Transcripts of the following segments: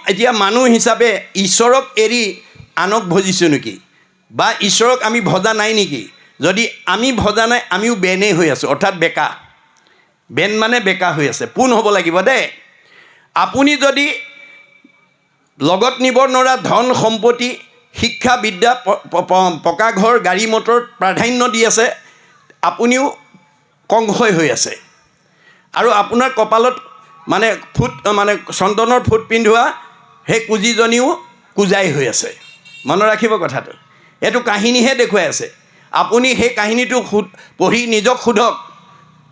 এতিয়া মানুহ হিচাপে ঈশ্বৰক এৰি আনক ভজিছোঁ নেকি বা ঈশ্বৰক আমি ভজা নাই নেকি যদি আমি ভজা নাই আমিও বেনেই হৈ আছোঁ অৰ্থাৎ বেকা বেন মানে বেকা হৈ আছে পোন হ'ব লাগিব দেই আপুনি যদি লগত নিব নোৱাৰা ধন সম্পত্তি শিক্ষা বিদ্যা পকা ঘৰ গাড়ী মটৰত প্ৰাধান্য দি আছে আপুনিও কংসই হৈ আছে আৰু আপোনাৰ কপালত মানে ফুট মানে চন্দনৰ ফুট পিন্ধোৱা সেই কুজিজনীও কুজাই হৈ আছে মনত ৰাখিব কথাটো এইটো কাহিনীহে দেখুৱাই আছে আপুনি সেই কাহিনীটো পঢ়ি নিজক সোধক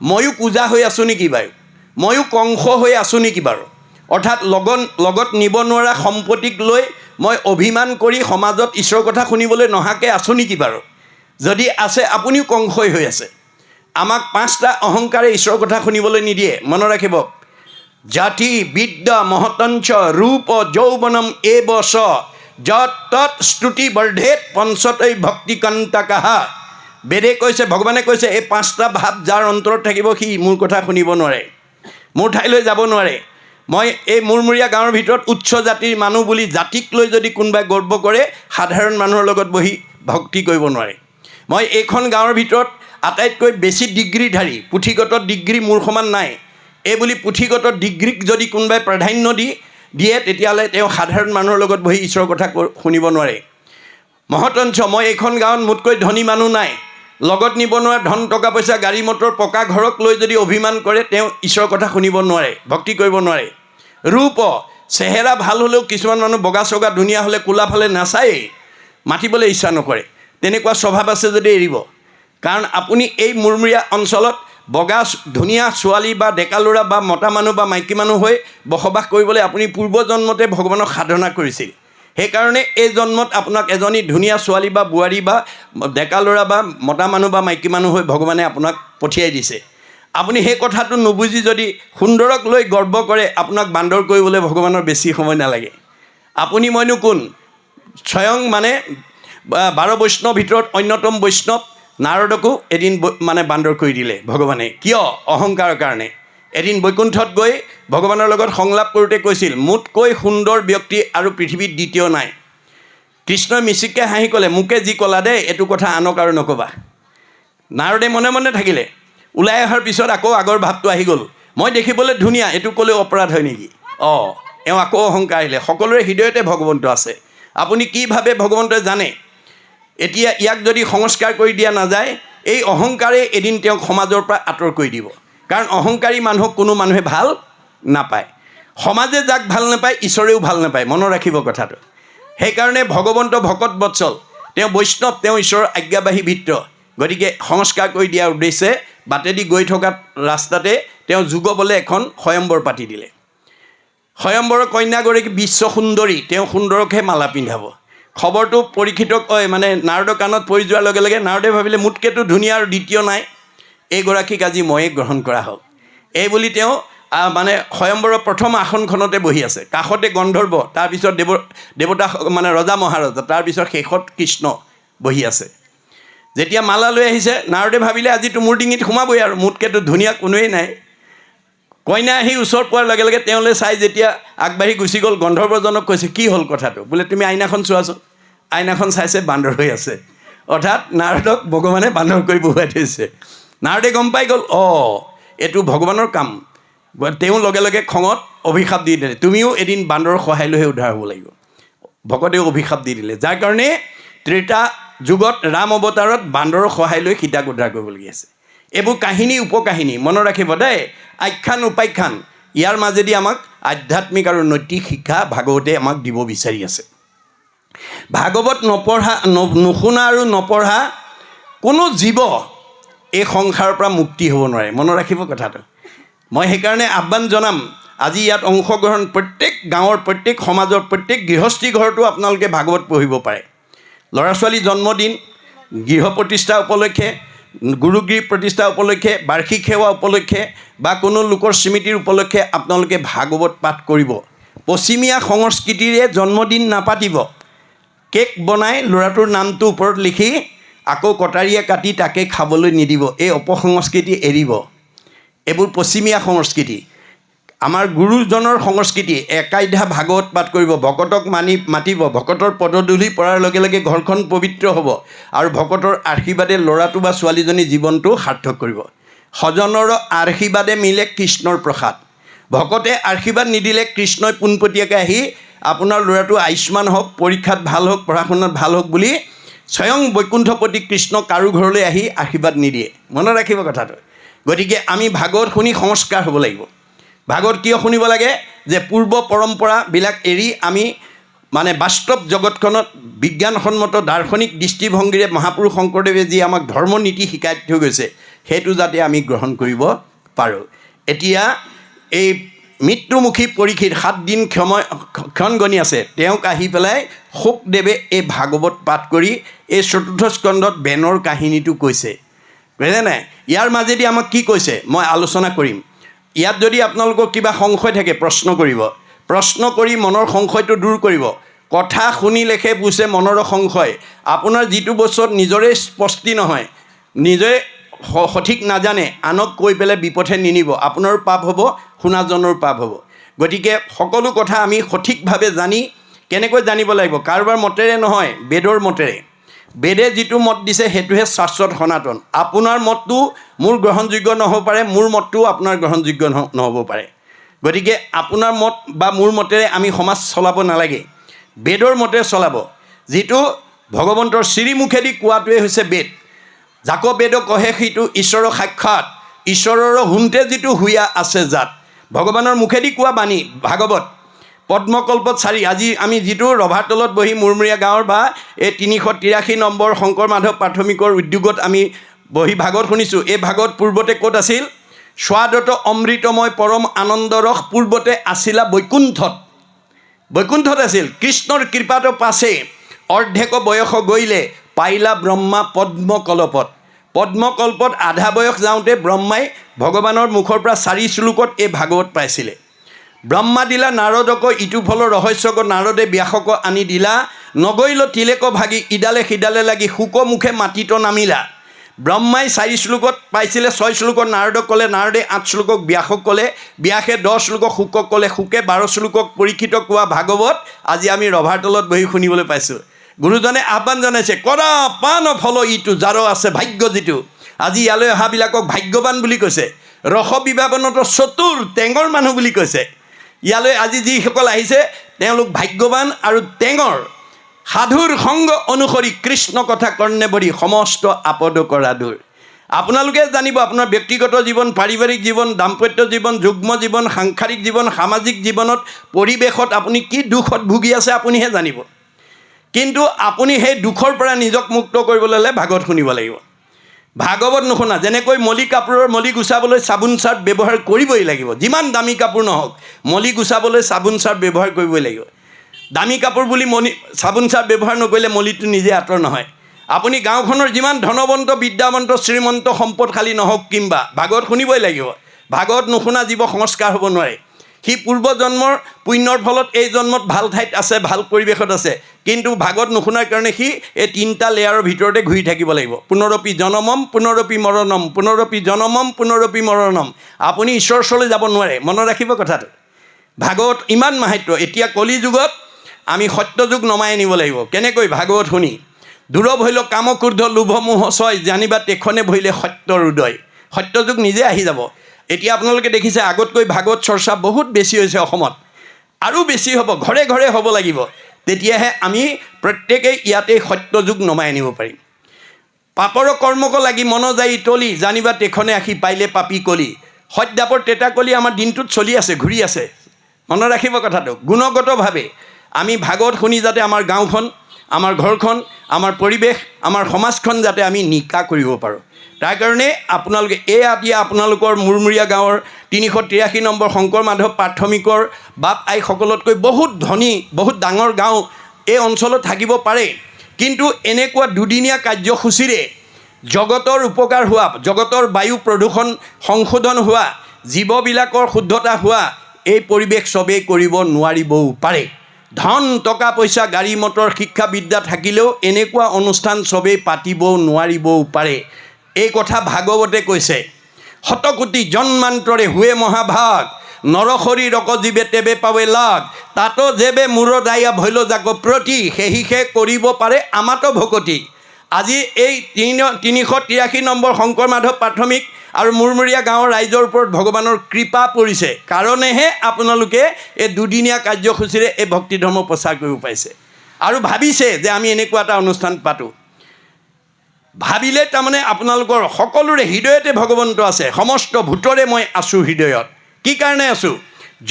ময়ো কুজা হৈ আছোঁ নেকি বাৰু ময়ো কংস হৈ আছোঁ নেকি বাৰু অৰ্থাৎ লগত নিব নোৱাৰা সম্পত্তিক লৈ মই অভিমান কৰি সমাজত ঈশ্বৰৰ কথা শুনিবলৈ নহাকৈ আছোঁ নেকি বাৰু যদি আছে আপুনিও কংসই হৈ আছে আমাক 5টা অহংকাৰে ঈশ্বৰৰ কথা শুনিবলৈ নিদিয়ে মনত ৰাখিব জাতি বিদ্যা মহতঞ্চ ৰূপ যৌৱনম এব চ যত তৎ স্তুতি বৰ্ধেত পঞ্চতৈ ভক্তিকান্তকাহ বেদে কৈছে ভগৱানে কৈছে এই 5টা ভাৱ যাৰ অন্তৰত থাকিব সি মোৰ কথা শুনিব নোৱাৰে মোৰ ঠাইলৈ যাব নোৱাৰে মই এই মূৰমূৰীয়া গাঁৱৰ ভিতৰত উচ্চ জাতিৰ মানুহ বুলি জাতিক লৈ যদি কোনোবাই গৰ্ব কৰে সাধাৰণ মানুহৰ লগত বহি ভক্তি কৰিব নোৱাৰে মই এইখন গাঁৱৰ ভিতৰত আটাইতকৈ বেছি ডিগ্ৰীধাৰী পুথিগত ডিগ্ৰী মোৰ সমান নাই এই বুলি পুথিগত ডিগ্ৰীক যদি কোনোবাই প্ৰাধান্য দিয়ে তেতিয়াহ'লে তেওঁ সাধাৰণ মানুহৰ লগত বহি ঈশ্বৰৰ কথা শুনিব নোৱাৰে মহতঞ্চ মই এইখন গাঁৱত মোতকৈ ধনী মানুহ নাই লগত নিব নোৱাৰা ধন টকা পইচা গাড়ী মটৰ পকা ঘৰক লৈ যদি অভিমান কৰে তেওঁ ঈশ্বৰৰ কথা শুনিব নোৱাৰে ভক্তি কৰিব নোৱাৰে ৰূপ চেহেৰা ভাল হ'লেও কিছুমান মানুহ বগা চগা ধুনীয়া হ'লে কোলা ফালে নাচায়েই মাতিবলৈ ইচ্ছা নকৰে তেনেকুৱা স্বভাৱ আছে যদি এৰিব কাৰণ আপুনি এই মূৰমূৰীয়া অঞ্চলত বগা ধুনীয়া ছোৱালী বা ডেকা ল'ৰা বা মতা মানুহ বা মাইকী মানুহ হৈ বসবাস কৰিবলৈ আপুনি পূৰ্বজন্মতে ভগৱানক সাধনা কৰিছিল সেইকাৰণে এই জন্মত আপোনাক এজনী ধুনীয়া ছোৱালী বা বোৱাৰী বা ডেকা ল'ৰা বা মতা মানুহ বা মাইকী মানুহ হৈ ভগৱানে আপোনাক পঠিয়াই দিছে আপুনি সেই কথাটো নুবুজি যদি সুন্দৰক লৈ গৰ্ব কৰে আপোনাক বান্দৰ কৰিবলৈ ভগৱানৰ বেছি সময় নালাগে আপুনি মইনো কোন স্বয়ং মানে 12 বৈষ্ণৱ ভিতৰত অন্যতম বৈষ্ণৱ নাৰদকো এদিন মানে বান্দৰ কৰি দিলে ভগৱানে কিয় অহংকাৰৰ কাৰণে এদিন বৈকুণ্ঠত গৈ ভগৱানৰ লগত সংলাপ কৰোঁতে কৈছিল মোতকৈ সুন্দৰ ব্যক্তি আৰু পৃথিৱীত দ্বিতীয় নাই কৃষ্ণই মিচিককৈ হাঁহি ক'লে মোকে যি ক'লা দেই এইটো কথা আনক আৰু নক'বা নাৰদে মনে মনে থাকিলে ওলাই অহাৰ পিছত আকৌ আগৰ ভাৱটো আহি গ'ল মই দেখিবলৈ ধুনীয়া এইটো ক'লেও অপৰাধ হয় নেকি এওঁ আকৌ অহংকাৰ আহিলে সকলোৰে হৃদয়তে ভগৱন্ত আছে আপুনি কি ভাবে ভগৱন্তই জানে এতিয়া ইয়াক যদি সংস্কাৰ কৰি দিয়া নাযায় এই অহংকাৰে এদিন তেওঁক সমাজৰ পৰা আঁতৰ কৰি দিব কাৰণ অহংকাৰী মানুহক কোনো মানুহে ভাল নাপায় সমাজে যাক ভাল নাপায় ঈশ্বৰেও ভাল নাপায় মনত ৰাখিব কথাটো সেইকাৰণে ভগৱন্ত ভকত বৎসল তেওঁ বৈষ্ণৱ তেওঁ ঈশ্বৰৰ আজ্ঞাবাহী ভিত্ৰ গতিকে সংস্কাৰ কৰি দিয়াৰ উদ্দেশ্যে বাটেদি গৈ থকা ৰাস্তাতে তেওঁ যুগবলে এখন স্বয়ম্বৰ পাতি দিলে স্বয়ম্বৰৰ কন্যাগৰাকী বিশ্ব সুন্দৰী তেওঁ সুন্দৰকহে মালা পিন্ধাব খবৰটো পৰীক্ষিতক মানে নাৰদৰ কাণত পৰি যোৱাৰ লগে লগে নাৰদে ভাবিলে মোতকৈতো ধুনীয়া আৰু দ্বিতীয় নাই এইগৰাকীক আজি ময়ে গ্ৰহণ কৰা হওক এই বুলি তেওঁ মানে স্বয়ম্বৰৰ প্ৰথম আসনখনতে বহি আছে কাষতে গন্ধৰ্ব তাৰপিছত দেৱতা মানে ৰজা মহাৰজা তাৰপিছত শেষত কৃষ্ণ বহি আছে যেতিয়া মালা লৈ আহিছে নাৰদে ভাবিলে আজিতো মোৰ ডিঙিত সোমাবই আৰু মোতকৈতো ধুনীয়া কোনোৱেই নাই কইনা আহি ওচৰত পোৱাৰ লগে লগে তেওঁলৈ চাই যেতিয়া আগবাঢ়ি গুচি গ'ল গন্ধৰ্বজনক কৈছে কি হ'ল কথাটো বোলে তুমি আইনাখন চোৱাচোন আইনাখন চাইছে বান্দৰ হৈ আছে অৰ্থাৎ নাৰদক ভগৱানে বান্দৰ কৰি বহুৱাই থৈছে নাৰদে গম পাই গ'ল এইটো ভগৱানৰ কাম তেওঁ লগে লগে খঙত অভিশাপ দি দিলে তুমিও এদিন বান্দৰৰ সহায় লৈহে উদ্ধাৰ হ'ব লাগিব ভকতেও অভিশাপ দি দিলে যাৰ কাৰণে ত্ৰেতা যুগত ৰাম অৱতাৰত বান্দৰৰ সহায় লৈ সীতাক উদ্ধাৰ কৰিবলগীয়া আছে এইবোৰ কাহিনী উপকাহিনী মনত ৰাখিব দেই আখ্যান উপাখ্যান ইয়াৰ মাজেদি আমাক আধ্যাত্মিক আৰু নৈতিক শিক্ষা ভাগৱতে আমাক দিব বিচাৰি আছে ভাগৱত নপঢ়া নুশুনা আৰু নপঢ়া কোনো জীৱ এই সংসাৰৰ পৰা মুক্তি হ'ব নোৱাৰে মনত ৰাখিব কথাটো মই সেইকাৰণে আহ্বান জনাম আজি ইয়াত অংশগ্ৰহণ প্ৰত্যেক গাঁৱৰ প্ৰত্যেক সমাজৰ প্ৰত্যেক গৃহস্থী ঘৰতো আপোনালোকে ভাগৱত পঢ়িব পাৰে ল'ৰা ছোৱালী জন্মদিন গৃহ প্ৰতিষ্ঠা উপলক্ষে গুৰুগৃহ প্ৰতিষ্ঠা উপলক্ষে বাৰ্ষিক সেৱা উপলক্ষে বা কোনো লোকৰ স্মৃতিৰ উপলক্ষে আপোনালোকে ভাগৱত পাঠ কৰিব পশ্চিমীয়া সংস্কৃতিৰে জন্মদিন নাপাতিব কেক বনাই ল'ৰাটোৰ নামটো ওপৰত লিখি আকৌ কটাৰীয়ে কাটি তাকে খাবলৈ নিদিব এই অপসংস্কৃতি এৰিব এইবোৰ পশ্চিমীয়া সংস্কৃতি আমাৰ গুৰুজনৰ সংস্কৃতি একাইধা ভাগৱত পাঠ কৰিব, ভকতক মাতিব, ভকতৰ পদধূলি পৰাৰ লগে লগে ঘৰখন পবিত্ৰ হ'ব আৰু ভকতৰ আশীৰ্বাদে ল'ৰাটো বা ছোৱালীজনীৰ জীৱনটো সাৰ্থক কৰিব। স্বজনৰ আশীৰ্বাদে মিলে কৃষ্ণৰ প্ৰসাদ। ভকতে আশীৰ্বাদ নিদিলে কৃষ্ণই পোনপটীয়াকৈ আহি আপোনাৰ ল'ৰাটো আয়ুষ্মান হওক, পৰীক্ষাত ভাল হওক, পঢ়া শুনাত ভাল হওক বুলি স্বয়ং বৈকুণ্ঠপতি কৃষ্ণ কাৰো ঘৰলৈ আহি আশীৰ্বাদ নিদিয়ে। মনত ৰাখিব কথাটো। গতিকে আমি ভাগৱত শুনি সংস্কাৰ হ'ব লাগিব। ভাগৱত কিয় শুনিব লাগে? যে পূৰ্ব পৰম্পৰাবিলাক এৰি আমি মানে বাস্তৱ জগতখনত বিজ্ঞানসন্মত দাৰ্শনিক দৃষ্টিভংগীৰে মহাপুৰুষ শংকৰদেৱে যি আমাক ধৰ্ম নীতি শিকাই থৈ গৈছে সেইটো যাতে আমি গ্ৰহণ কৰিব পাৰোঁ। এতিয়া এই মৃত্যুমুখী পৰীক্ষিত 7 দিন ক্ষণ গণি আছে, তেওঁক আহি পেলাই শুকদেৱে এই ভাগৱত পাঠ কৰি এই চতুৰ্থ স্কন্ধত বেনৰ কাহিনীটো কৈছে, বুজিলে নাই? ইয়াৰ মাজেদি আমাক কি কৈছে মই আলোচনা কৰিম। ইয়াত যদি আপোনালোকৰ কিবা সংশয় থাকে প্ৰশ্ন কৰিব, প্ৰশ্ন কৰি মনৰ সংশয়টো দূৰ কৰিব। কথা শুনি লেখে বুজে মনৰ সংশয়। আপোনাৰ যিটো বস্তুত নিজৰে স্পষ্টি নহয়, নিজে সঠিক নাজানে, আনক কৈ পেলাই বিপথে নিনিব। আপোনাৰো পাপ হ'ব, শুনাজনৰ পাপ হ'ব। গতিকে সকলো কথা আমি সঠিকভাৱে জানি কেনেকৈ জানিব লাগিব? কাৰোবাৰ মতেৰে নহয়, বেদৰ মতেৰে। বেদে যিটো মত দিছে সেইটোহে শাশ্বত সনাতন। আপোনাৰ মতটো মোৰ গ্ৰহণযোগ্য নহ'ব পাৰে, মোৰ মতটোও আপোনাৰ গ্ৰহণযোগ্য নহ'ব পাৰে। গতিকে আপোনাৰ মত বা মোৰ মতেৰে আমি সমাজ চলাব নালাগে, বেদৰ মতে চলাব। যিটো ভগৱন্তৰ শ্ৰীমুখেদি কোৱাটোৱে হৈছে বেদ। যাক বেদ কহে সেইটো ঈশ্বৰৰ সাক্ষাৎ, ঈশ্বৰৰ হুন্তে যিটো হুয়া আছে জাত। ভগৱানৰ মুখেদি কোৱা বাণী ভাগৱত। পদ্মকল্পত 4 আজি আমি যিটো ৰভাৰ তলত বহি মুৰমূৰীয়া গাঁৱৰ বা এই 383 নম্বৰ শংকৰ মাধৱ প্ৰাথমিকৰ উদ্যোগত আমি বহি ভাগৱত শুনিছোঁ। এই ভাগৱত পূৰ্বতে ক'ত আছিল? স্বাদত অমৃতময় পৰম আনন্দ ৰস পূৰ্বতে আছিলা বৈকুণ্ঠত। বৈকুণ্ঠত আছিল। কৃষ্ণৰ কৃপাটো পাছে অৰ্ধেক বয়স গৈলে পাইলা ব্ৰহ্মা পদ্মকল্পত। পদ্মকল্পত আধা বয়স যাওঁতে ব্ৰহ্মাই ভগৱানৰ মুখৰ পৰা 4 শ্লোকত এই ভাগৱত পাইছিলে। ব্ৰহ্মা দিলা নাৰদক ইটো ফলৰ ৰহস্যক, নাৰদে ব্যাসক আনি দিলা, নগৈল তিলেক ভাগি ইডালে সিডালে লাগি শুক মুখে মাটিত নামিলা। ব্ৰহ্মাই 4 শ্লোকত পাইছিলে, 6 শ্লোকত নাৰদক ক'লে, নাৰদে 8 শ্লোকক ব্যাসক ক'লে, ব্যাসে 10 শ্লোকক শুকক ক'লে, শুকে 12 শ্লোকক পৰীক্ষিত কোৱা ভাগৱত আজি আমি ৰভাৰ তলত বহি শুনিবলৈ পাইছোঁ। গুৰুজনে আহ্বান জনাইছে, কৰা পান ফল ইটো যাৰ আছে ভাগ্য যিটো। আজি ইয়ালৈ অহাবিলাকক ভাগ্যৱান বুলি কৈছে। ৰস বিভাৱনত চতুৰ টেঙৰ মানুহ বুলি কৈছে। ইয়ালৈ আজি যিসকল আহিছে তেওঁলোক ভাগ্যৱান আৰু টেঙৰ। সাধুৰ সংগ অনুসৰি কৃষ্ণ কথা কৰ্ণে বৰি সমস্ত আপদ কৰা দূৰ। আপোনালোকে জানিব আপোনাৰ ব্যক্তিগত জীৱন, পাৰিবাৰিক জীৱন, দাম্পত্য জীৱন, যুগ্ম জীৱন, সাংসাৰিক জীৱন, সামাজিক জীৱনত, পৰিৱেশত আপুনি কি দুখত ভুগি আছে আপুনিহে জানিব। কিন্তু আপুনি সেই দুখৰ পৰা নিজক মুক্ত কৰিবলৈ হ'লে ভাগৱত শুনিব লাগিব। ভাগৱত নুশুনা, যেনেকৈ মলি কাপোৰৰ মলি গুচাবলৈ চাবোন চাৰ্ফ ব্যৱহাৰ কৰিবই লাগিব। যিমান দামী কাপোৰ নহওক, মলি গুচাবলৈ চাবোন চাৰ্ফ ব্যৱহাৰ কৰিবই লাগিব। দামী কাপোৰ বুলি চাবোন চাৰ্ফ ব্যৱহাৰ নকৰিলে মলিটো নিজে আঁতৰ নহয়। আপুনি গাঁওখনৰ যিমান ধনৱন্ত, বিদ্যাৱন্ত, শ্ৰীমন্ত, সম্পদশালী নহওক কিম্বা ভাগৱত শুনিবই লাগিব। ভাগৱত নুশুনা জীৱ সংস্কাৰ হ'ব নোৱাৰে। সি পূৰ্বজন্মৰ পুণ্যৰ ফলত এই জন্মত ভাল ঠাইত আছে, ভাল পৰিৱেশত আছে, কিন্তু ভাগৱত নুশুনাৰ কাৰণে সি এই 3টা লেয়াৰৰ ভিতৰতে ঘূৰি থাকিব লাগিব। পুনৰপি জনমম পুনৰপি মৰণম, পুনৰপি জনমম পুনৰপি মৰণম। আপুনি ঈশ্বৰৰ ওচৰলৈ যাব নোৱাৰে, মনত ৰাখিব কথাটো। ভাগৱত ইমান মাহাত্য। এতিয়া কলি যুগত আমি সত্যযুগ নমাই আনিব লাগিব। কেনেকৈ? ভাগৱত শুনি। দূৰ ভৈল কাম ক্ৰোধ লোভ মোহ ছয়, জানিবা তেখনে ভৈলে সত্যৰ উদয়। সত্যযুগ নিজে আহি যাব। এতিয়া আপোনালোকে দেখিছে আগতকৈ ভাগৱত চৰ্চা বহুত বেছি হৈছে অসমত, আৰু বেছি হ'ব, ঘৰে ঘৰে হ'ব লাগিব। তেতিয়াহে আমি প্ৰত্যেকেই ইয়াতে সত্যযুগ নমাই আনিব পাৰিম। পাপৰ কৰ্মক লাগি মন যায় তলি, জানিবা তেখনে আহি পাইলে পাপী কলি। সত্যাপৰ তেতাকলি আমাৰ দিনটোত চলি আছে, ঘূৰি আছে। মনত ৰাখিব কথাটো। গুণগতভাৱে আমি ভাগৱত শুনি যাতে আমাৰ গাঁওখন, আমাৰ ঘৰখন, আমাৰ পৰিৱেশ, আমাৰ সমাজখন যাতে আমি নিকা কৰিব পাৰোঁ। তাৰ কাৰণে আপোনালোকে এতিয়া আপোনালোকৰ মুৰমূৰীয়া গাঁৱৰ 383 নম্বৰ শংকৰ মাধৱ প্ৰাথমিকৰ বাপ আইসকলতকৈ বহুত ধনী, বহুত ডাঙৰ গাঁও এই অঞ্চলত থাকিব পাৰে। কিন্তু এনেকুৱা দুদিনীয়া কাৰ্যসূচীৰে জগতৰ উপকাৰ হোৱা, জগতৰ বায়ু প্ৰদূষণ সংশোধন হোৱা, জীৱবিলাকৰ শুদ্ধতা হোৱা এই পৰিৱেশ চবেই কৰিব নোৱাৰিবও পাৰে। ধন টকা পইচা, গাড়ী মটৰ, শিক্ষা বিদ্যা থাকিলেও এনেকুৱা অনুষ্ঠান চবেই পাতিবও নোৱাৰিবও পাৰে। এই কথা ভাগৱতে কৈছে। শতকোটি জন্মান্তৰে হুৱে মহাভাগ, নৰশৰীৰক জীৱে তেবে পাৱে লাগ তাতো যেবে মূৰ দায়া ভৈল যাক প্ৰতি সেহিষে কৰিব পাৰে আমাতো ভকতি। আজি এই 383 নম্বৰ শংকৰ মাধৱ প্ৰাথমিক আৰু মুৰমূৰীয়া গাঁৱৰ ৰাইজৰ ওপৰত ভগৱানৰ কৃপা পৰিছে কাৰণেহে আপোনালোকে এই দুদিনীয়া কাৰ্যসূচীৰে এই ভক্তি ধৰ্ম প্ৰচাৰ কৰিব পাৰিছে আৰু ভাবিছে যে আমি এনেকুৱা এটা অনুষ্ঠান পাতোঁ। ভাবিলে তাৰমানে আপোনালোকৰ সকলোৰে হৃদয়তে ভগৱন্ত আছে। সমস্ত ভূতৰে মই আছোঁ হৃদয়ত। কি কাৰণে আছোঁ?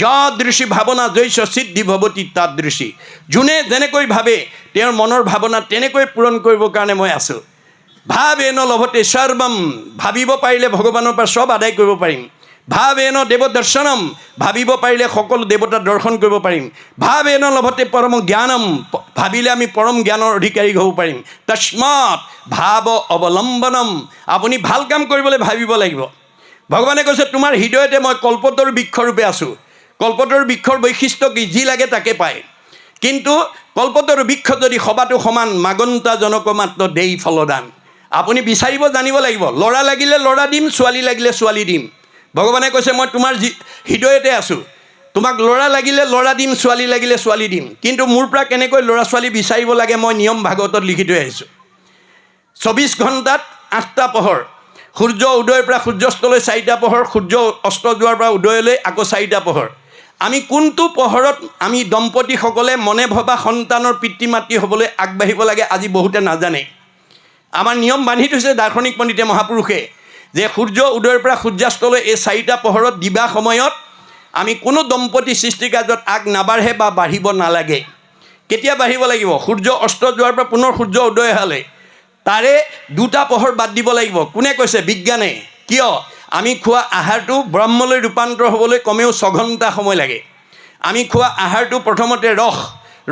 যদৃশী ভাৱনা জৈছ সিদ্ধি ভৱতী তাদৃশী। যোনে যেনেকৈ ভাবে তেওঁৰ মনৰ ভাৱনা তেনেকৈ পূৰণ কৰিবৰ কাৰণে মই আছোঁ। ভাৱেন লভতে সৰ্বম, ভাবিব পাৰিলে ভগৱানৰ পৰা চব আদায় কৰিব পাৰিম। ভাৱেন দেৱ দৰ্শনম, ভাবিব পাৰিলে সকলো দেৱতা দৰ্শন কৰিব পাৰিম। ভাৱেন লভতে পৰম জ্ঞানম, ভাবিলে আমি পৰম জ্ঞানৰ অধিকাৰী হ'ব পাৰিম। তস্মাৎ ভাৱ অৱলম্বনম, আপুনি ভাল কাম কৰিবলৈ ভাবিব লাগিব। ভগৱানে কৈছে তোমাৰ হৃদয়তে মই কল্পতৰ বৃক্ষৰূপে আছোঁ। কল্পতৰ বৃক্ষৰ বৈশিষ্ট্য কি? যি লাগে তাকে পায়। কিন্তু কল্পতৰ বৃক্ষ যদি সবাতো সমান মাগন্তা জনক মাত্ৰ দেই ফলদান। আপুনি বিচাৰিব জানিব লাগিব। ল'ৰা লাগিলে ল'ৰা দিম, ছোৱালী লাগিলে ছোৱালী দিম। ভগৱানে কৈছে মই তোমাৰ হৃদয়তে আছোঁ। তোমাক ল'ৰা লাগিলে ল'ৰা দিম, ছোৱালী লাগিলে ছোৱালী দিম। কিন্তু মোৰ পৰা কেনেকৈ ল'ৰা ছোৱালী বিচাৰিব লাগে মই নিয়ম ভাগৱতত লিখি থৈ আহিছোঁ। 24 ঘণ্টাত 8টা পহৰ, সূৰ্য উদয়ৰ পৰা সূৰ্যাস্তলৈ 4টা পহৰ, সূৰ্য অস্ত যোৱাৰ পৰা উদয়লৈ আকৌ 4টা পহৰ। আমি কোনটো পহৰত আমি দম্পতীসকলে মনে ভবা সন্তানৰ পিতৃ মাতৃ হ'বলৈ আগবাঢ়িব লাগে আজি বহুতে নাজানে। আমাৰ নিয়ম বান্ধি থৈছে দাৰ্শনিক পণ্ডিতে মহাপুৰুষে যে সূৰ্য উদয়ৰ পৰা সূৰ্যাস্তলৈ এই 4টা পহৰত দিবা সময়ত আমি কোনো দম্পতী সৃষ্টি কাৰ্যত আগ নাবাঢ়ে বা বাঢ়িব নালাগে। কেতিয়া বাঢ়িব লাগিব? সূৰ্য অস্ত যোৱাৰ পৰা পুনৰ সূৰ্য উদয় হ'লে তাৰে 2টা পহৰ বাদ দিব লাগিব। কোনে কৈছে? বিজ্ঞানে। কিয়? আমি খোৱা আহাৰটো ব্ৰহ্মলৈ ৰূপান্তৰ হ'বলৈ কমেও 6 ঘণ্টা সময় লাগে। আমি খোৱা আহাৰটো প্ৰথমতে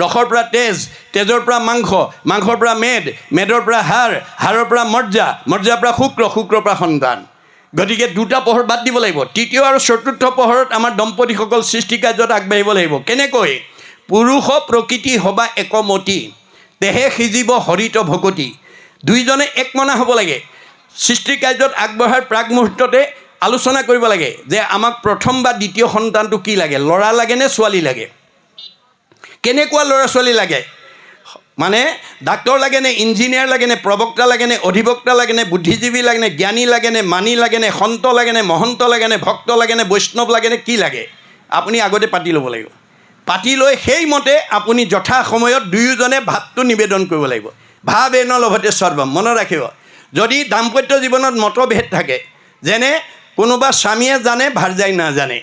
ৰসৰ পৰা তেজৰ পৰা মাংস, মাংসৰ পৰা মেদৰ পৰা হাড়ৰ পৰা মজ্জাৰ পৰা শুক্ৰৰ পৰা সন্তান। গতিকে 2টা পহৰ বাদ দিব লাগিব। 3য় আৰু 4ৰ্থ পহৰত আমাৰ দম্পতীসকল সৃষ্টি কাৰ্যত আগবাঢ়িব লাগিব। কেনেকৈ? পুৰুষ প্ৰকৃতি হবা একমতি, তেহে সিজিব হৰিত ভকতি। দুইজনে একমনা হ'ব লাগে। সৃষ্টি কাৰ্যত আগবঢ়াৰ প্ৰাক মুহূৰ্ততে আলোচনা কৰিব লাগে যে আমাক প্ৰথম বা দ্বিতীয় সন্তানটো কি লাগে, ল'ৰা লাগে নে ছোৱালী লাগে? কেনেকুৱা ল'ৰা ছোৱালী লাগে? মানে ডাক্তৰ লাগে নে ইঞ্জিনিয়াৰ লাগে নে প্ৰবক্তা লাগে নে অধিবক্তা লাগে নে বুদ্ধিজীৱী লাগে নে জ্ঞানী লাগে নে মানি লাগে নে সন্ত লাগে নে মহন্ত লাগে নে ভক্ত লাগে নে বৈষ্ণৱ লাগে নে কি লাগে? আপুনি আগতে পাতি ল'ব লাগিব। পাতি লৈ সেইমতে আপুনি যথা সময়ত দুয়োজনে ভাৱটো নিবেদন কৰিব লাগিব। ভাৱেন লভতে সৰ্বম। মনত ৰাখিব, যদি দাম্পত্য জীৱনত মতভেদ থাকে, যেনে কোনোবা স্বামীয়ে জানে ভাৰ্যাই নাজানে,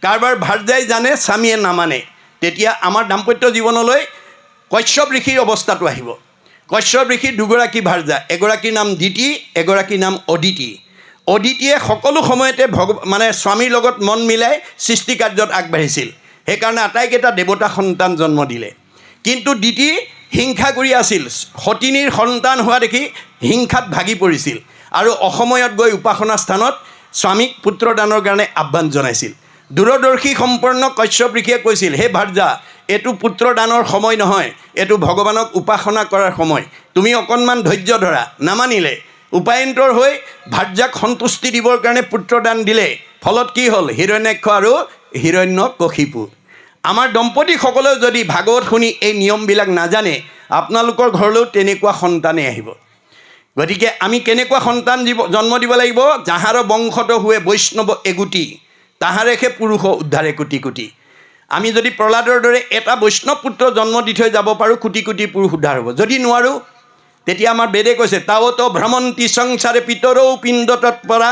কাৰোবাৰ ভাৰ্যাই জানে স্বামীয়ে নামানে, তেতিয়া আমাৰ দাম্পত্য জীৱনলৈ কশ্যপ ঋষিৰ অৱস্থাটো আহিব। কশ্যপ ঋষিৰ 2গৰাকী ভাৰ্যা, এগৰাকীৰ নাম দিতি, এগৰাকীৰ নাম অদিতি। অদিতিয়ে সকলো সময়তে স্বামীৰ লগত মন মিলাই সৃষ্টি কাৰ্যত আগবাঢ়িছিল। সেইকাৰণে আটাইকেইটা দেৱতা সন্তান জন্ম দিলে। কিন্তু দিতি হিংসা কৰি আছিল। সতিনীৰ সন্তান হোৱা দেখি হিংসাত ভাগি পৰিছিল আৰু অসময়ত গৈ উপাসনা স্থানত স্বামীক পুত্ৰদানৰ কাৰণে আহ্বান জনাইছিল। দূৰদৰ্শী সম্পন্ন কশ্যপ ঋষিয়ে কৈছিল, হে ভাৰ্যা, এইটো পুত্ৰদানৰ সময় নহয়, এইটো ভগৱানক উপাসনা কৰাৰ সময়। তুমি অকণমান ধৈৰ্য ধৰা। নামানিলে। উপায়ন্তৰ হৈ ভাৰ্যাক সন্তুষ্টি দিবৰ কাৰণে পুত্ৰদান দিলে। ফলত কি হ'ল? হিৰণ্যাক্ষ আৰু হিৰণ্যকশিপু। আমাৰ দম্পতীসকলেও যদি ভাগৱত শুনি এই নিয়মবিলাক নাজানে, আপোনালোকৰ ঘৰলৈও তেনেকুৱা সন্তানেই আহিব। গতিকে আমি কেনেকুৱা সন্তান জন্ম দিব লাগিব? যাহাৰ বংশত হুৱে বৈষ্ণৱ এগুটি, তাহাৰে সে পুৰুষ উদ্ধাৰে কোটি কোটি। আমি যদি প্ৰহ্লাদৰ দৰে এটা বৈষ্ণৱ পুত্ৰ জন্ম দি থৈ যাব পাৰোঁ, কোটি কোটি পুৰুষ উদ্ধাৰ হ'ব। যদি নোৱাৰোঁ, তেতিয়া আমাৰ বেদে কৈছে তাৱত ভ্ৰমন্তি সংসাৰে পিতৰৌ পিণ্ড তৎপৰা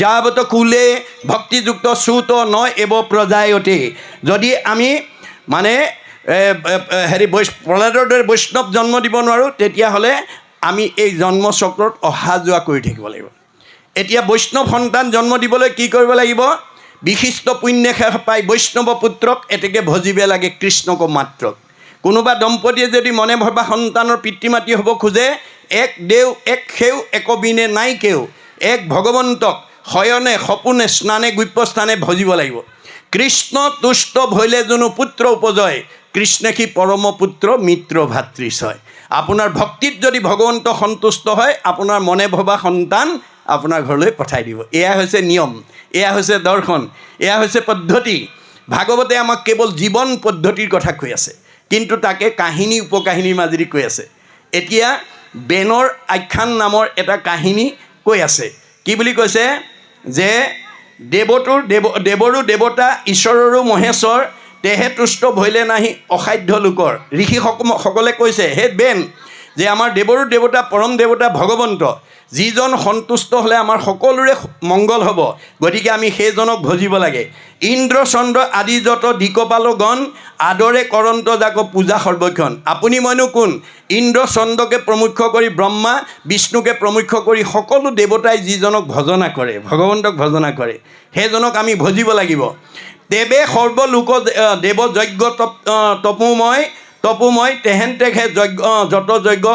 যাৱত কুলে ভক্তিযুক্ত চুত ন এব প্ৰজায়তে। যদি আমি প্ৰহ্লাদৰ দৰে বৈষ্ণৱ জন্ম দিব নোৱাৰোঁ, তেতিয়াহ'লে আমি এই জন্মচক্ৰত অহা যোৱা কৰি থাকিব লাগিব। এতিয়া বৈষ্ণৱ সন্তান জন্ম দিবলৈ কি কৰিব লাগিব? বিশিষ্ট পুণ্যে পাই বৈষ্ণৱ পুত্ৰক এতেকে ভজিবে লাগে কৃষ্ণক মাত্ৰক। কোনোবা দম্পতীয়ে যদি মনে ভবা সন্তানৰ পিতৃ মাতৃ হ'ব খোজে, এক দেও এক সেউ একবিনে নাই কেও, এক ভগৱন্তক শয়নে সপোনে স্নানে গুপ্যস্থানে ভজিব লাগিব। কৃষ্ণ তুষ্ট ভৈলে যোনো পুত্ৰ উপজয়, কৃষ্ণেখি পৰম পুত্ৰ মিত্ৰ ভাতৃছয়। আপোনাৰ ভক্তিত যদি ভগৱন্ত সন্তুষ্ট হয়, আপোনাৰ মনে ভবা সন্তান আপোনাৰ ঘৰলৈ পঠাই দিব। এয়া হৈছে নিয়ম। এয়া হৈছে দৰ্শন, এয়া হৈছে পদ্ধতি। ভাগৱতে আমাক কেৱল জীৱন পদ্ধতিৰ কথা কৈ আছে, কিন্তু তাকে কাহিনী উপকাহিনীৰ মাজেদি কৈ আছে। এতিয়া বেনৰ আখ্যান নামৰ এটা কাহিনী কৈ আছে। কি বুলি কৈছে যে দেৱৰো দেৱতা ঈশ্বৰৰো মহেশ্বৰ, তেহে তুষ্ট ভৈলে নাহি অসাধ্য লোকৰ। ঋষিসকলে কৈছে, হে বেন, যে আমাৰ দেৱৰো দেৱতা পৰম দেৱতা ভগৱন্ত, যিজন সন্তুষ্ট হ'লে আমাৰ সকলোৰে মংগল হ'ব, গতিকে আমি সেইজনক ভজিব লাগে। ইন্দ্ৰ চন্দ্ৰ আদি যত দিকপালগণ, আদৰে কৰন্ত যাক পূজা সৰ্বক্ষণ। আপুনি মইনো কোন? ইন্দ্ৰ চন্দ্ৰকে প্ৰমুখ্য কৰি ব্ৰহ্মা বিষ্ণুকে প্ৰমুখ্য কৰি সকলো দেৱতাই যিজনক ভজনা কৰে, ভগৱন্তক ভজনা কৰে, সেইজনক আমি ভজিব লাগিব। দেৱে সৰ্বলোক দেৱ যজ্ঞ তপোময় তেহেন তেখে যজ্ঞ যত যজ্ঞ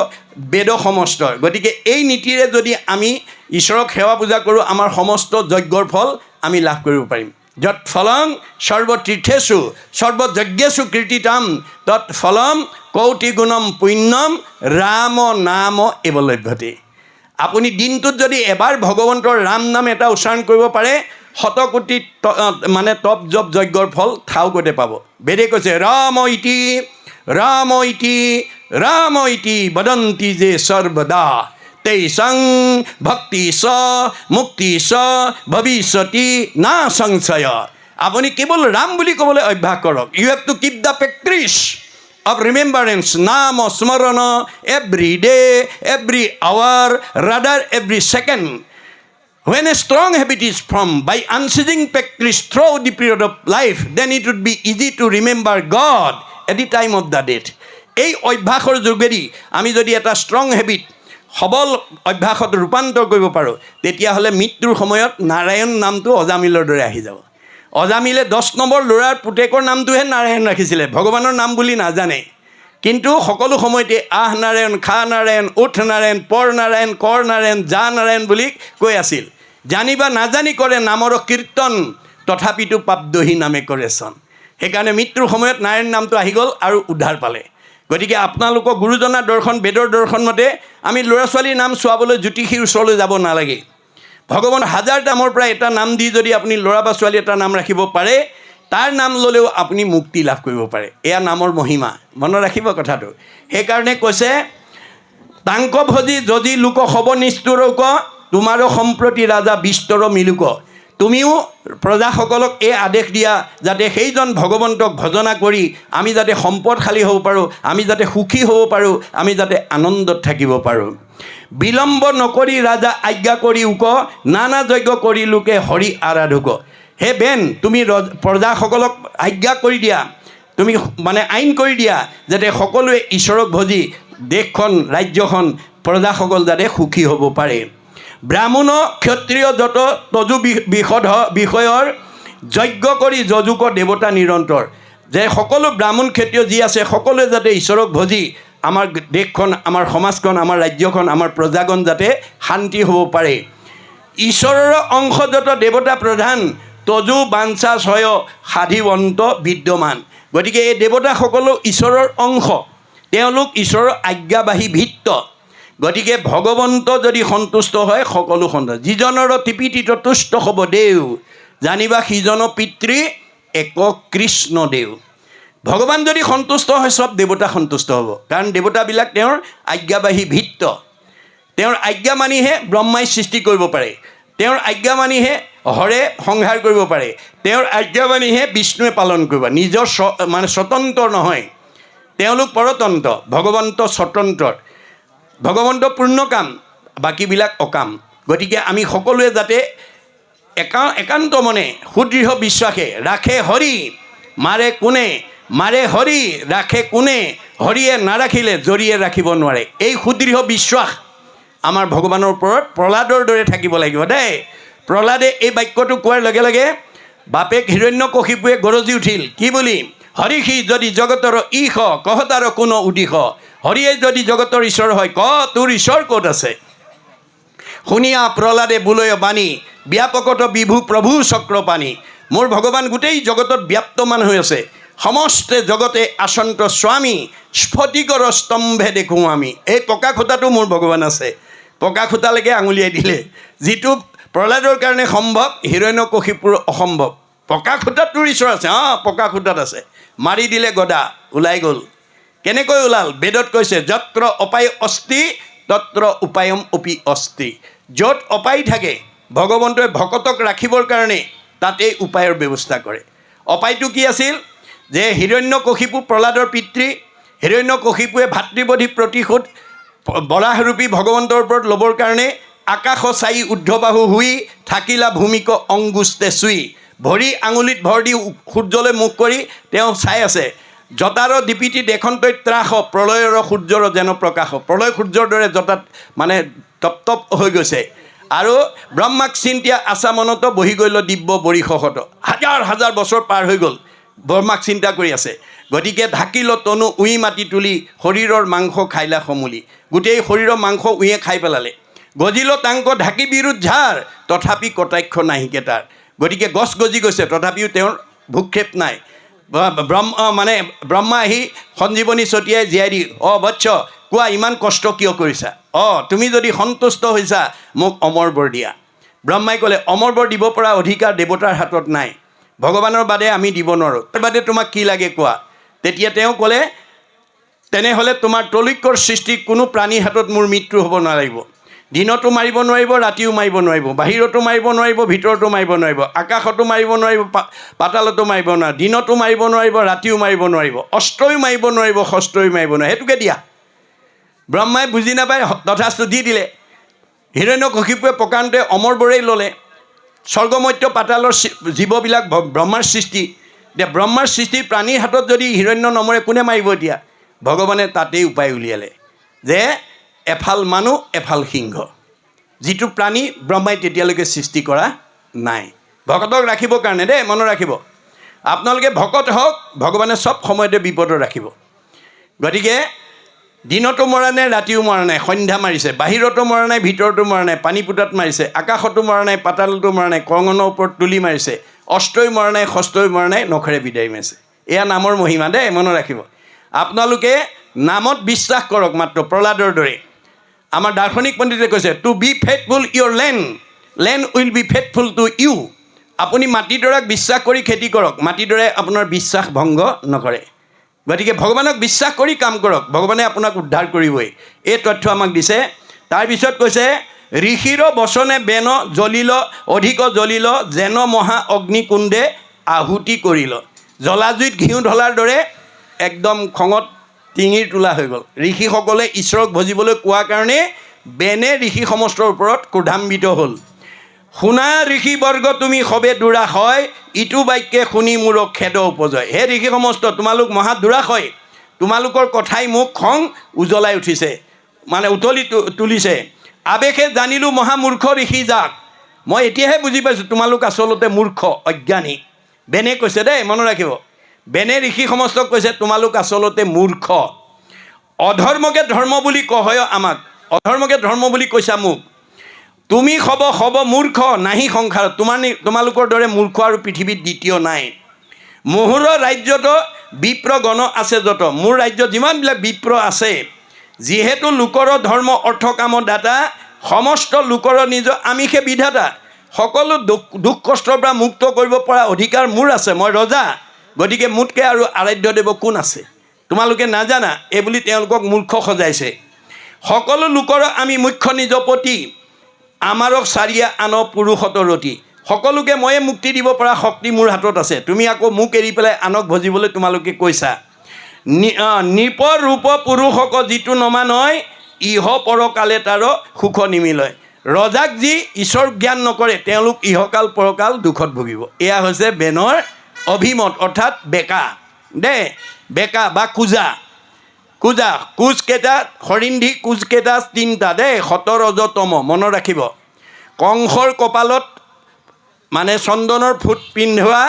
বেদ সমস্তৰ। গতিকে এই নীতিৰে যদি আমি ঈশ্বৰক সেৱা পূজা কৰোঁ, আমাৰ সমস্ত যজ্ঞৰ ফল আমি লাভ কৰিব পাৰিম। যৎ ফলং সৰ্বতীৰ্থেষু সৰ্বযজ্ঞেষু কীৰ্তিতাম, তৎ ফলম কৌটি গুণম পুণ্যম ৰাম নাম এব লভ্যতে। আপুনি দিনটোত যদি এবাৰ ভগৱন্তৰ ৰাম নাম এটা উচ্চাৰণ কৰিব পাৰে, শতকোটি মানে তপ জপ যজ্ঞৰ ফল ঠাউকতে পাব। বেদে কৈছে, ৰাম ইতি ৰাম ইতি ৰাম ইতি বদন্তি যে সৰ্বদা, তেইসং ভক্তি স মুক্তি স ভৱিষ্যতি না সংশয়। আপুনি কেৱল ৰাম বুলি ক'বলৈ অভ্যাস কৰক। You have to keep the practice of remembrance, নাম স্মৰণ, every day, every hour, rather every second. When a strong habit is formed by unceasing practice through the period of life, then it would be easy to remember God at the time of the death. এই অভ্যাসৰ যোগেদি আমি যদি এটা strong habit, সবল অভ্যাসত ৰূপান্তৰ কৰিব পাৰোঁ, তেতিয়াহ'লে মৃত্যুৰ সময়ত নাৰায়ণ নামটো অজামিলৰ দৰে আহি যাব। অজামিলে 10 নম্বৰ ল'ৰাৰ পুতেকৰ নামটোহে নাৰায়ণ ৰাখিছিলে, ভগৱানৰ নাম বুলি নাজানে। কিন্তু সকলো সময়তে আহ নাৰায়ণ, খা নাৰায়ণ, উঠ নাৰায়ণ, পৰ নাৰায়ণ, কৰ নাৰায়ণ, যা নাৰায়ণ বুলি কৈ আছিল। জানিবা নাজানি কৰে নামৰ কীৰ্তন, তথাপিতো পাপদহি নামে কৰে চন। সেইকাৰণে মৃত্যুৰ সময়ত নাৰায়ণ নামটো আহি গ'ল আৰু উদ্ধাৰ পালে। গতিকে আপোনালোকৰ গুৰুজনাৰ দৰ্শন, বেদৰ দৰ্শন মতে আমি ল'ৰা ছোৱালীৰ নাম চোৱাবলৈ জ্যোতিষীৰ ওচৰলৈ যাব নালাগে। ভগৱান 1000 নামৰ পৰা এটা নাম দি যদি আপুনি ল'ৰা বা ছোৱালী এটা নাম ৰাখিব পাৰে, তাৰ নাম ল'লেও আপুনি মুক্তি লাভ কৰিব পাৰে। এয়া নামৰ মহিমা, মনত ৰাখিব কথাটো। সেইকাৰণে কৈছে, তাংক ভজি যদি লোক হব নিষ্ঠুৰক, তোমাৰো সম্প্ৰতি ৰাজা বিস্তৰ মিলুক। তুমিও প্ৰজাসকলক এই আদেশ দিয়া, যাতে সেইজন ভগৱন্তক ভজনা কৰি আমি যাতে সম্পদশালী হ'ব পাৰোঁ, আমি যাতে সুখী হ'ব পাৰোঁ, আমি যাতে আনন্দত থাকিব পাৰোঁ। বিলম্ব নকৰি ৰাজা আজ্ঞা কৰি উক, নানা যজ্ঞ কৰি লোকে হৰি আৰাধুক। হে বেন, তুমি প্ৰজাসকলক আজ্ঞা কৰি দিয়া, তুমি মানে আইন কৰি দিয়া, যাতে সকলোৱে ঈশ্বৰক ভজি দেশখন, ৰাজ্যখন, প্ৰজাসকল যাতে সুখী হ'ব পাৰে। ব্ৰাহ্মণ ক্ষত্ৰিয় যত তজু বিষয়ৰ, যজ্ঞ কৰি যজুক দেৱতা নিৰন্তৰ। যে সকলো ব্ৰাহ্মণ ক্ষত্ৰিয় যি আছে, সকলোৱে যাতে ঈশ্বৰক ভজি আমাৰ দেশখন, আমাৰ সমাজখন, আমাৰ ৰাজ্যখন, আমাৰ প্ৰজাগণ যাতে শান্তি হ'ব পাৰে। ঈশ্বৰৰ অংশ যত দেৱতা প্ৰধান, তজু বাঞ্ছা ছয় সাধিবন্ত বিদ্যমান। গতিকে এই দেৱতাসকলো ঈশ্বৰৰ অংশ, তেওঁলোক ঈশ্বৰৰ আজ্ঞাবাহী ভিত্ত। গতিকে ভগৱন্ত যদি সন্তুষ্ট হয়, সকলো সন্তুষ্ট। যিজনৰ ত্ৰিপিটিত তুষ্ট হ'ব দেও, জানিবা সিজন পিতৃ এক কৃষ্ণ দেও। ভগৱান যদি সন্তুষ্ট হয়, চব দেৱতা সন্তুষ্ট হ'ব, কাৰণ দেৱতাবিলাক তেওঁৰ আজ্ঞাবাহী ভিত্ত। তেওঁৰ আজ্ঞা মানিহে ব্ৰহ্মাই সৃষ্টি কৰিব পাৰে, তেওঁৰ আজ্ঞা মানিহে হৰে সংহাৰ কৰিব পাৰে, তেওঁৰ আজ্ঞা মানিহে বিষ্ণুৱে পালন কৰিব। নিজৰ মানে স্বতন্ত্ৰ নহয়, তেওঁলোক পৰতন্ত্ৰ, ভগৱন্ত স্বতন্ত্ৰ। ভগৱন্ত পূৰ্ণকাম, বাকীবিলাক অকাম। গতিকে আমি সকলোৱে যাতে একান্ত মনে সুদৃঢ় বিশ্বাসে ৰাখে হৰি মাৰে কোনে, মাৰে হৰি ৰাখে কোনে, হৰিয়ে নাৰাখিলে জৰিয়ে ৰাখিব নোৱাৰে। এই সুদৃঢ় বিশ্বাস আমাৰ ভগৱানৰ ওপৰত প্ৰহ্লাদৰ দৰে থাকিব লাগিব দেই। প্ৰহ্লাদে এই বাক্যটো কোৱাৰ লগে লগে বাপেক হিৰণ্যকশিপুৱে গৰজি উঠিল। কি বুলি? হৰিষি যদি জগতৰ ঈশ, কহতাৰ কোনো উদিশ। হৰিয়ে যদি জগতৰ ঈশ্বৰ হয়, ক তোৰ ঈশ্বৰ ক'ত আছে? শুনিয়া প্ৰহ্লাদে বোলয় বাণী, ব্যাপকত বিভু প্ৰভু চক্ৰপাণী। মোৰ ভগৱান গোটেই জগতত ব্যাপ্তমান হৈ আছে, সমস্তে জগতে আচন্ত স্বামী, স্ফটিকৰ স্তম্ভে দেখোঁ আমি। এই পকা খুঁটাটো মোৰ ভগৱান আছে। পকা খুঁটালৈকে আঙুলিয়াই দিলে, যিটো প্ৰহ্লাদৰ কাৰণে সম্ভৱ, হিৰণ্যকশিপুৰ অসম্ভৱ। পকা খুটাত তোৰ ঈশ্বৰ আছে, পকা খুটাত আছে। মাৰি দিলে গদা, ওলাই গ'ল। কেনেকৈ ওলাল? বেদত কৈছে যত্ৰ অপায় অস্তি তত্ৰ উপায়ম অপি অস্তি। য'ত অপায় থাকে ভগৱন্তই ভকতক ৰাখিবৰ কাৰণে তাতেই উপায়ৰ ব্যৱস্থা কৰে। অপায়টো কি আছিল? যে হিৰণ্যকশিপু প্ৰহ্লাদৰ পিতৃ, হিৰণ্যকশিপুৱে ভাতৃবধি প্ৰতিশোধ বৰাহৰূপী ভগৱন্তৰ ওপৰত ল'বৰ কাৰণে আকাশ চাই ঊৰ্ধ্ববাহু শুই থাকিলা ভূমিক অংগুষ্টে চুই। ভৰি আঙুলিত ভৰ দি সূৰ্যলৈ মুখ কৰি তেওঁ চাই আছে। জটাৰ দীপিতি দেশন্তই ত্ৰাস প্ৰলয়ৰ সূৰ্যৰ যেন প্ৰকাশ। প্ৰলয় সূৰ্যৰ দৰে জটাত মানে তপ হৈ গৈছে। আৰু ব্ৰহ্মাক চিন্তিয়া আচামনত বহি গ'ল দিব্য বৰিশত। হাজাৰ হাজাৰ বছৰ পাৰ হৈ গ'ল, ব্ৰহ্মাক চিন্তা কৰি আছে। গতিকে ঢাকিল তনু উই মাটি তুলি শৰীৰৰ মাংস খাইলা সমূলি। গোটেই শৰীৰৰ মাংস উয়ে খাই পেলালে। গজিল তাংক ঢাকি বিৰুদ্ধ ঝাৰ তথাপি কটাক্ষ নাহিকে তাৰ। গতিকে গছ গজি গৈছে তথাপিও তেওঁৰ ভূক্ষেপ নাই। ব্ৰহ্মা আহি সঞ্জীৱনী ছটিয়াই জীয়াই দি, বৎস কোৱা ইমান কষ্ট কিয় কৰিছা? তুমি যদি সন্তুষ্ট হৈছা মোক অমৰ বৰ দিয়া। ব্ৰহ্মাই ক'লে অমৰ বৰ দিব পৰা অধিকাৰ দেৱতাৰ হাতত নাই, ভগৱানৰ বাদে আমি দিব নোৱাৰোঁ, তাৰ বাদে তোমাক কি লাগে কোৱা। তেতিয়া তেওঁ ক'লে তেনেহ'লে তোমাৰ তলৈকৰ সৃষ্টি কোনো প্ৰাণীৰ হাতত মোৰ মৃত্যু হ'ব নালাগিব। দিনতো মাৰিব নোৱাৰিব, ৰাতিও মাৰিব নোৱাৰিব, বাহিৰতো মাৰিব নোৱাৰিব, ভিতৰতো মাৰিব নোৱাৰিব, আকাশতো মাৰিব নোৱাৰিব, পাতালতো মাৰিব নোৱাৰিব, দিনতো মাৰিব নোৱাৰিব, ৰাতিও মাৰিব নোৱাৰিব, অষ্টয়ো মাৰিব নোৱাৰিব, ষষ্ঠয়ো মাৰিব নোৱাৰিব। সেইটোকে দিয়া। ব্ৰহ্মাই বুজি নাপায়, তথাস্তু দি দিলে। হিৰণ্যকশিপুৱে প্ৰকাণ্ড অমৰ বৰেই ল'লে। স্বৰ্গমৰ্ত্য পাতালৰ জীৱবিলাক ব্ৰহ্মাৰ সৃষ্টি। এতিয়া ব্ৰহ্মাৰ সৃষ্টি প্ৰাণীৰ হাতত যদি হিৰণ্য নমৰে কোনে মাৰিব? এতিয়া ভগৱানে তাতেই উপায় উলিয়ালে যে এফাল মানুহ এফাল সিংহ। যিটো প্ৰাণী ব্ৰহ্মাই তেতিয়ালৈকে সৃষ্টি কৰা নাই, ভকতক ৰাখিবৰ কাৰণে দেই, মনত ৰাখিব। আপোনালোকে ভকত হওক, ভগৱানে চব সময়তে বিপদত ৰাখিব। গতিকে দিনতো মৰা নাই, ৰাতিও মৰা নাই, সন্ধ্যা মাৰিছে, বাহিৰতো মৰা নাই, ভিতৰতো মৰা নাই, পানী পোতাত মাৰিছে, আকাশতো মৰা নাই, পাতালতো মৰা নাই, কঙনৰ ওপৰত তুলি মাৰিছে, অষ্টই মৰা নাই, ষষ্ঠই মৰা নাই, নখৰে বিদায় মাৰিছে। এয়া নামৰ মহিমা দেই, মনত ৰাখিব। আপোনালোকে নামত বিশ্বাস কৰক মাত্ৰ, প্ৰহ্লাদৰ দৰে। আমাৰ দাৰ্শনিক পণ্ডিতে কৈছে to be faithful your land will be faithful to you. আপুনি মাটিডৰাক বিশ্বাস কৰি খেতি কৰক, মাটিডৰাই আপোনাৰ বিশ্বাস ভংগ নকৰে। গতিকে ভগৱানক বিশ্বাস কৰি কাম কৰক, ভগৱানে আপোনাক উদ্ধাৰ কৰিবই। এই তথ্য আমাক দিছে। তাৰপিছত কৈছে ঋষিৰ বচনে বেন জ্বলিল অধিক জ্বলিল যেন মহা অগ্নিকুণ্ডে আহুতি কৰিল। জ্বলাজুইত ঘিউ ঢলাৰ দৰে একদম খঙত টিঙিৰ তোলা হৈ গ'ল। ঋষিসকলে ঈশ্বৰক ভজিবলৈ কোৱাৰ কাৰণে বেনে ঋষি সমষ্টৰ ওপৰত ক্ৰোধান্বিত হ'ল। শুনা ঋষিবৰ্গ তুমি সবে দুৰাশয়, ইটো বাক্যে শুনি মোৰ খেদ উপজয়। হে ঋষি সমষ্ট, তোমালোক মহা দুৰাশয়, তোমালোকৰ কথাই মোক খং উজ্বলাই উঠিছে, মানে উতলি তুলিছে। আৱেশে জানিলোঁ মহামূৰ্খ ঋষি যাক। মই এতিয়াহে বুজি পাইছোঁ তোমালোক আচলতে মূৰ্খ, অজ্ঞানী। বেনে কৈছে দেই, মনত ৰাখিব। বেনে ঋষি সমষ্টক কৈছে তোমালোক আচলতে মূৰ্খ। অধৰ্মকে ধৰ্ম বুলি কয় আমাক, অধৰ্মকে ধৰ্ম বুলি কৈছা মোক। তুমি সব মূৰ্খ নাহি সংসাৰত, তোমালোকৰ দৰে মূৰ্খ আৰু পৃথিৱীত দ্বিতীয় নাই। মোহৰ ৰাজ্যত বিপ্ৰ গণ আছে যত, মোৰ ৰাজ্যত যিমানবিলাক বিপ্ৰ আছে, যিহেতু লোকৰ ধৰ্ম অৰ্থ কাম দাতা, সমস্ত লোকৰ নিজ আমিষে বিধাতা। সকলো দুখ কষ্টৰ পৰা মুক্ত কৰিব পৰা অধিকাৰ মোৰ আছে, মই ৰজা। গতিকে মোতকৈ আৰু আৰাধ্য দেৱ কোন আছে তোমালোকে নাজানা, এইবুলি তেওঁলোকক মূৰ্খ সজাইছে। সকলো লোকৰ আমি মুখ্য নিজপতি, আমাৰক চাৰিয়া আন পুৰুষত ৰতি। সকলোকে ময়ে মুক্তি দিব পৰা শক্তি মোৰ হাতত আছে, তুমি আকৌ মোক এৰি পেলাই আনক ভজিবলৈ তোমালোকে কৈছা। নৃপ ৰূপ পুৰুষক যিটো নমানয়, ইহ পৰকালে তাৰ সুখ নিমিলয়। ৰজাক যি ঈশ্বৰ জ্ঞান নকৰে তেওঁলোক ইহকাল পৰকাল দুখত ভুগিব। এয়া হৈছে বেনৰ অভিমত, অৰ্থাৎ বেকা দেই, বেকা বা কোজা। কোজকেইটা হৰিন্ধি কোজকেইটা তিনিটা দেই, সত ৰজ তম, মনত ৰাখিব। কংসৰ কপালত মানে চন্দনৰ ফুট পিন্ধোৱা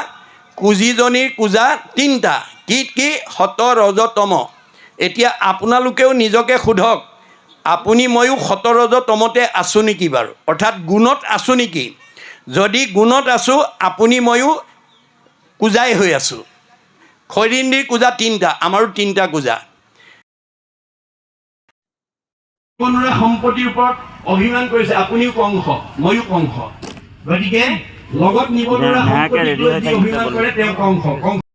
কুজিজনীৰ কোজা তিনিটা, কি সত ৰজ তম। এতিয়া আপোনালোকেও নিজকে সোধক, আপুনি ময়ো সত ৰজ তমতে আছোঁ নেকি বাৰু, অৰ্থাৎ গুণত আছোঁ নেকি? যদি গুণত আছোঁ, আপুনি ময়ো কোজাই হৈ আছোঁ। হৰিন্দিৰ কোজা তিনিটা, আমাৰো তিনিটা কোজা। সম্পত্তিৰ ওপৰত অভিমান কৰিছে, আপুনিও কংস ময়ো কংস। গতিকে লগত নিব নোৱাৰা ধুনীয়াকৈ ready হৈ সম্পত্তিটোৱে যি থাকিব অভিমান কৰে তেওঁ কংস